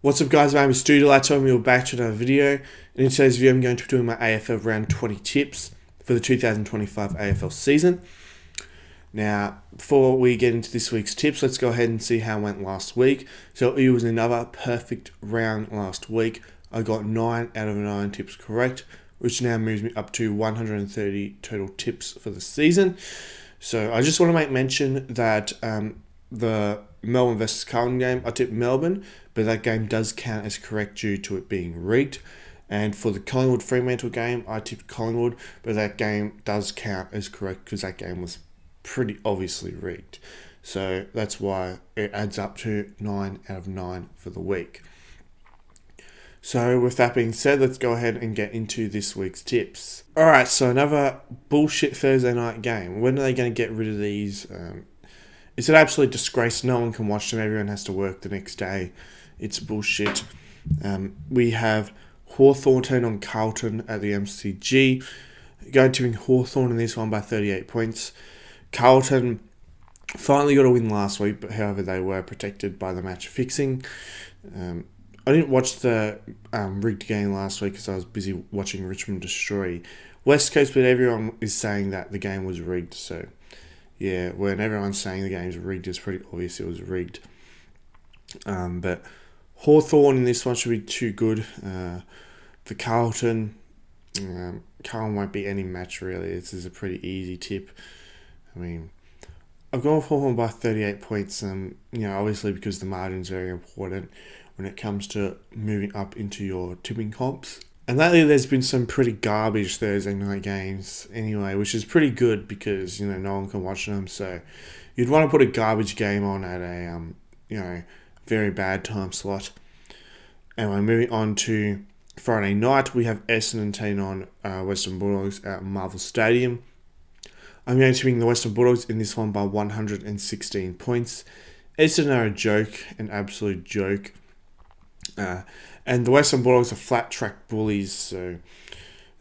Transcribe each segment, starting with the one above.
What's up guys, my name is Stoody. Last time we were back to another video. And in today's video I'm going to be doing my AFL Round 20 tips for the 2025 AFL season. Now, before we get into this week's tips, let's go ahead and see how it went last week. So it was another perfect round last week. I got 9 out of 9 tips correct, which now moves me up to 130 total tips for the season. So I just want to make mention that the Melbourne versus Carlton game, I tipped Melbourne, but that game does count as correct due to it being rigged. And for the Collingwood Fremantle game, I tipped Collingwood, but that game does count as correct because that game was pretty obviously rigged. So that's why it adds up to 9 out of 9 for the week. So with that being said, let's go ahead and get into this week's tips. Alright, so another bullshit Thursday night game. When are they going to get rid of these? It's an absolute disgrace. No one can watch them. Everyone has to work the next day. It's bullshit. We have Hawthorne taking on Carlton at the MCG. Going to win Hawthorne in this one by 38 points. Carlton finally got a win last week, but however they were protected by the match fixing. I didn't watch the rigged game last week because I was busy watching Richmond destroy West Coast, but everyone is saying that the game was rigged. So yeah, when everyone's saying the game's rigged, it's pretty obvious it was rigged. But Hawthorne in this one should be too good. For Carlton, Carlton won't beat any match really. This is a pretty easy tip. I mean, I've gone with Hawthorne by 38 points. Obviously because the margin's very important when it comes to moving up into your tipping comps. And lately there's been some pretty garbage Thursday night games anyway, which is pretty good because, no one can watch them. So you'd want to put a garbage game on at a, very bad time slot. Anyway, moving on to Friday night, we have Essendon taking on Western Bulldogs at Marvel Stadium. I'm going to win the Western Bulldogs in this one by 116 points. Essendon are a joke, an absolute joke. And the Western Bulldogs are flat track bullies, so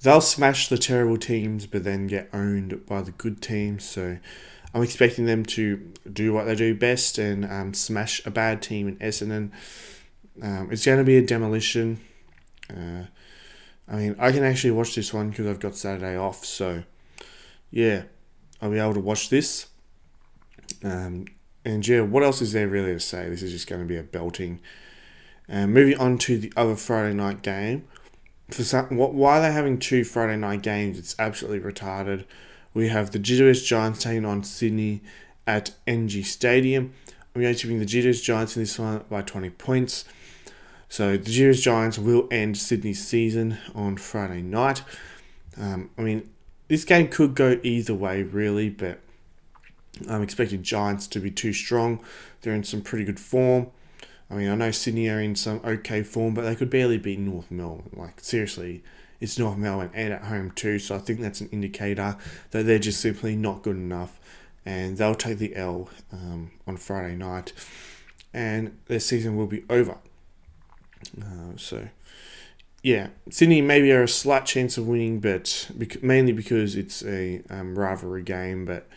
they'll smash the terrible teams but then get owned by the good teams. So I'm expecting them to do what they do best and smash a bad team in Essendon. It's going to be a demolition. I can actually watch this one because I've got Saturday off, so yeah, I'll be able to watch this. And yeah, what else is there really to say? This is just going to be a belting. Moving on to the other Friday night game. Why are they having 2 Friday night games? It's absolutely retarded. We have the GWS Giants taking on Sydney at NG Stadium. I'm going to win the GWS Giants in this one by 20 points. So the GWS Giants will end Sydney's season on Friday night. This game could go either way really, but I'm expecting Giants to be too strong. They're in some pretty good form. I know Sydney are in some okay form, but they could barely beat North Melbourne. Seriously, it's North Melbourne and at home too, so I think that's an indicator that they're just simply not good enough, and they'll take the L on Friday night, and their season will be over. Sydney maybe are a slight chance of winning, but mainly because it's a rivalry game, but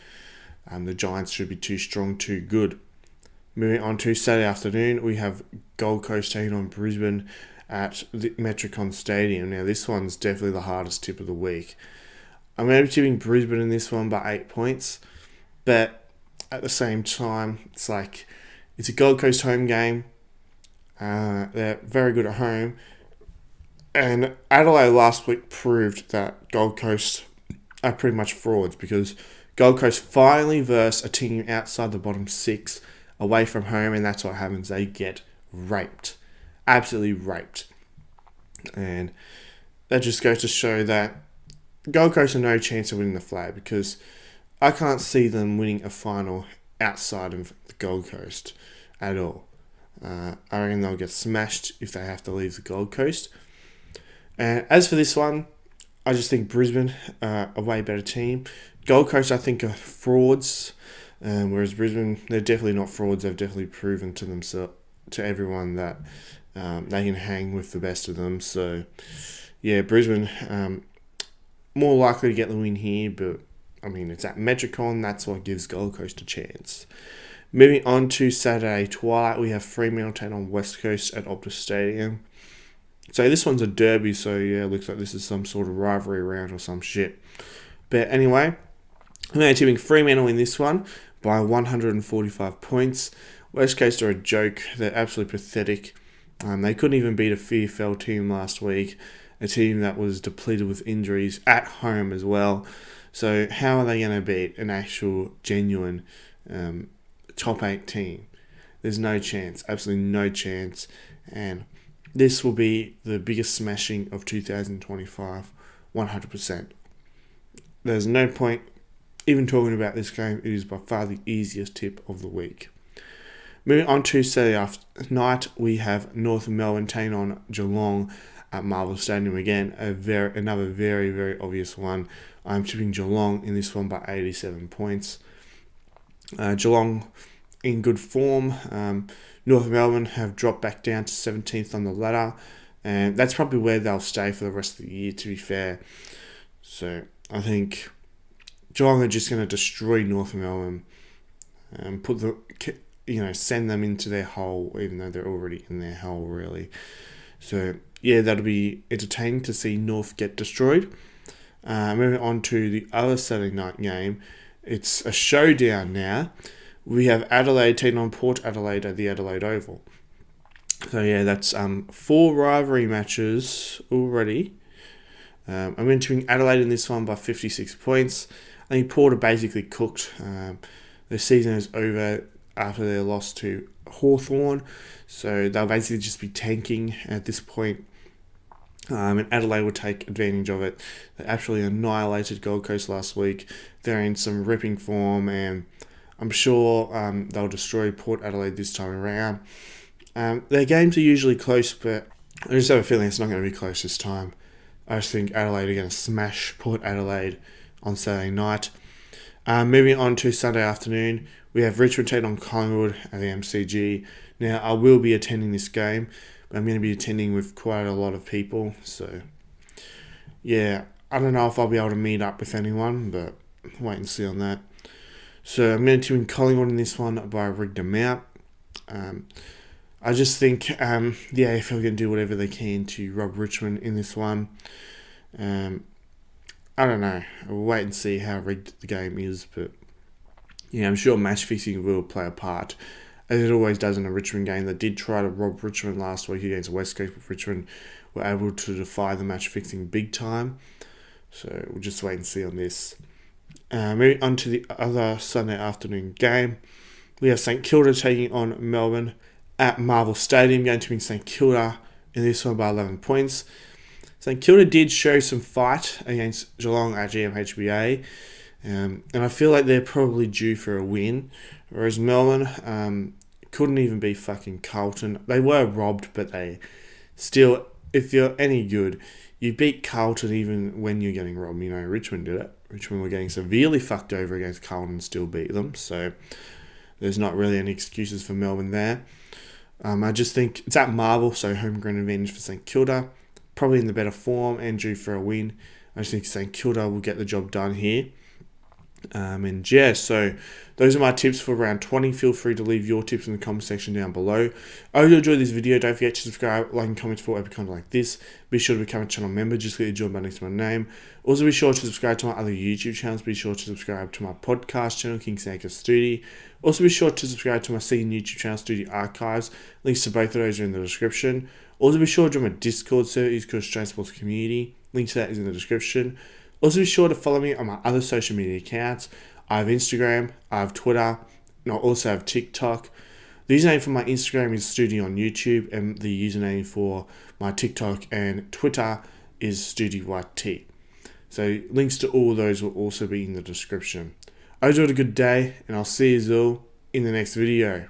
the Giants should be too strong, too good. Moving on to Saturday afternoon, we have Gold Coast taking on Brisbane at the Metricon Stadium. Now, this one's definitely the hardest tip of the week. I'm going to be tipping Brisbane in this one by 8 points, but at the same time, it's a Gold Coast home game. They're very good at home. And Adelaide last week proved that Gold Coast are pretty much frauds because Gold Coast finally versed a team outside the bottom 6 away from home, and that's what happens. They get raped. Absolutely raped. And that just goes to show that Gold Coast have no chance of winning the flag because I can't see them winning a final outside of the Gold Coast at all. I reckon they'll get smashed if they have to leave the Gold Coast. And as for this one, I just think Brisbane are a way better team. Gold Coast, I think, are frauds. Whereas Brisbane, they're definitely not frauds. They've definitely proven to themselves, to everyone, that they can hang with the best of them. So, yeah, Brisbane more likely to get the win here, but it's at Metricon. That's what gives Gold Coast a chance. Moving on to Saturday twilight, we have Fremantle on West Coast at Optus Stadium. So this one's a derby, so yeah, looks like this is some sort of rivalry round or some shit. But anyway, I'm tipping Fremantle in this one by 145 points. West Coast are a joke. They're absolutely pathetic. They couldn't even beat a VFL team last week, a team that was depleted with injuries at home as well. So how are they going to beat an actual, genuine top 8 team? There's no chance, absolutely no chance. And this will be the biggest smashing of 2025, 100%. There's no point even talking about this game. It is by far the easiest tip of the week. Moving on to Saturday night, we have North Melbourne taking on Geelong at Marvel Stadium again. Another very, very obvious one. I'm tipping Geelong in this one by 87 points. Geelong in good form. North Melbourne have dropped back down to 17th on the ladder, and that's probably where they'll stay for the rest of the year, to be fair. So I think Geelong are just going to destroy North Melbourne and send them into their hole, even though they're already in their hole, really. So yeah, that'll be entertaining to see North get destroyed. Moving on to the other Saturday night game, it's a showdown now. We have Adelaide taking on Port Adelaide at the Adelaide Oval. So yeah, that's 4 rivalry matches already. I'm entering Adelaide in this one by 56 points. I think Port are basically cooked. Their season is over after their loss to Hawthorne. So they'll basically just be tanking at this point. And Adelaide will take advantage of it. They absolutely annihilated Gold Coast last week. They're in some ripping form, and I'm sure they'll destroy Port Adelaide this time around. Their games are usually close, but I just have a feeling it's not going to be close this time. I just think Adelaide are going to smash Port Adelaide on Saturday night. Moving on to Sunday afternoon, we have Richmond taking on Collingwood at the MCG. Now, I will be attending this game, but I'm going to be attending with quite a lot of people. So, yeah, I don't know if I'll be able to meet up with anyone, but wait and see on that. So, I'm going to win Collingwood in this one by a rigged amount. I just think the AFL can do whatever they can to rob Richmond in this one. I don't know. We'll wait and see how rigged the game is, but yeah, I'm sure match fixing will play a part, as it always does in a Richmond game. They did try to rob Richmond last week against West Coast, but Richmond were able to defy the match fixing big time. So we'll just wait and see on this. Moving on to the other Sunday afternoon game, we have St Kilda taking on Melbourne at Marvel Stadium, going to be St Kilda in this one by 11 points. St Kilda did show some fight against Geelong at GMHBA, and I feel like they're probably due for a win, whereas Melbourne couldn't even beat fucking Carlton. They were robbed, but they still, if you're any good, you beat Carlton even when you're getting robbed. You know, Richmond did it. Richmond were getting severely fucked over against Carlton and still beat them, so there's not really any excuses for Melbourne there. I just think it's at Marvel, so home ground advantage for St Kilda. Probably in the better form and due for a win. I just think St Kilda will get the job done here. And yeah, so those are my tips for round 20. Feel free to leave your tips in the comment section down below. I hope you enjoyed this video. Don't forget to subscribe, like, and comment for epic content like this. Be sure to become a channel member. Just click the join button next to my name. Also, be sure to subscribe to my other YouTube channels. Be sure to subscribe to my podcast channel, King Snake Stoody. Also, be sure to subscribe to my second YouTube channel, Stoody Archives. Links to both of those are in the description. Also, be sure to join my Discord server, East Coast Australian Sports Community. Link to that is in the description. Also, be sure to follow me on my other social media accounts. I have Instagram, I have Twitter, and I also have TikTok. The username for my Instagram is Stoody on YouTube, and the username for my TikTok and Twitter is StoodyYT. So links to all of those will also be in the description. I hope you had a good day, and I'll see you all in the next video.